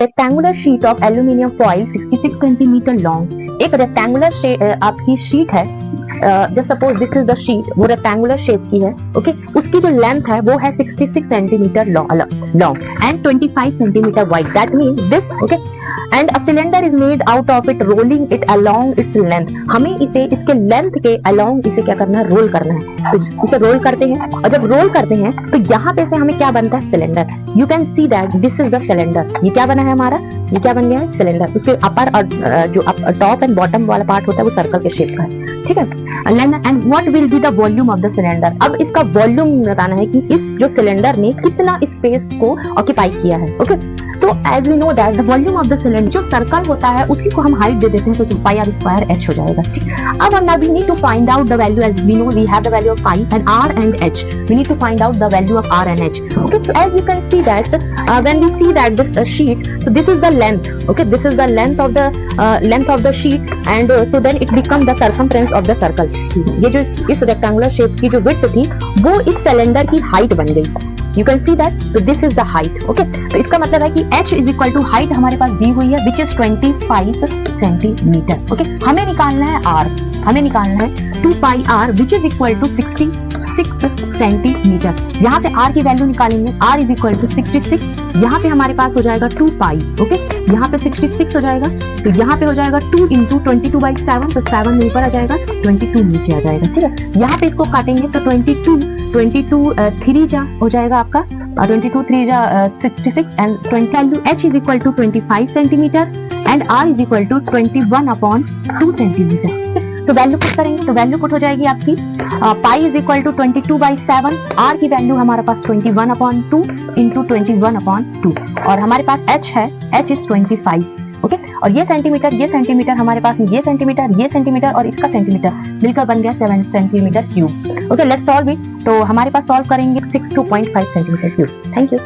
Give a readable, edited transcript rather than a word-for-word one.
Rectangular sheet of aluminium foil 66 centimetre long. एक rectangular आपकी sheet है, just suppose this is the sheet, वो rectangular shape की है, ओके। उसकी जो लेंथ है वो है 66 centimetre long and 25 centimetre wide, that means this, okay. And a cylinder is made out of it, rolling it along its length. हमें इसे इसके लेंथ के अलोंग इसे क्या करना है, रोल करना है। तो इसे रोल करते हैं, और जब रोल करते हैं तो यहाँ पे से हमें क्या बनता है, cylinder. You can see that this is the cylinder. ये क्या बना है हमारा, ये क्या बन गया है, सिलेंडर। उसके अपर और जो टॉप एंड बॉटम वाला पार्ट होता है वो सर्कल के शेप का है, ठीक है। And what will be the volume of the cylinder. अब इसका वॉल्यूम बताना है कि इस जो सिलेंडर ने कितना स्पेस को ऑक्यूपाई किया है, ओके। तो as we know that the volume of the cylinder, जो सर्कल होता है उसी को हम हाइट दे देते हैं, तो पाई आर स्क्वायर h हो जाएगा, ठीक। अब हम we need to find out the value, as we know we have the value of pi and r and h, we need to find out the value of r and h, okay। So as you can see that when we see that this sheet, so this is the length, okay, this is the length of the sheet and so then it becomes the circumference of the circle। ये जो इस rectangular shape की जो width थी वो इस cylinder की height बन गई। You can see that, so this is the height, okay। तो इसका मतलब है कि h is equal to height हमारे पास दी हुई है which is 25 सेंटीमीटर, okay। हमें निकालना है r, हमें निकालना है 2 pi r which is equal to 66 centimetre. यहाँ पे r की वैल्यू निकालेंगे, r is equal to 66, यहाँ पे हमारे पास हो जाएगा 2 pi, ओके। यहाँ पे 66 हो जाएगा, तो यहाँ पे हो जाएगा 2 into 22/7, तो 7 ऊपर आ जाएगा, 22 नीचे आ जाएगा, ठीक है। यहाँ पे इसको काटेंगे तो 22 3 जा हो जाएगा आपका, 22 3 जा 66 and 20 value h is equal to 25 centimetre and r is equal to 21/2 centimetre. तो वैल्यू पुट करेंगे तो वैल्यू पुट हो जाएगी आपकी pi is equal to 22/7, r की वैल्यू हमारे पास 21/2 इंटू 21/2 और हमारे पास h है, h इज 25, ओके। और ये सेंटीमीटर हमारे पास, ये सेंटीमीटर और इसका सेंटीमीटर मिलकर बन गया 7 centimetre cube, okay. Let's solve it. तो हमारे पास सॉल्व करेंगे 62.5 सेंटीमीटर क्यूब। Thank you.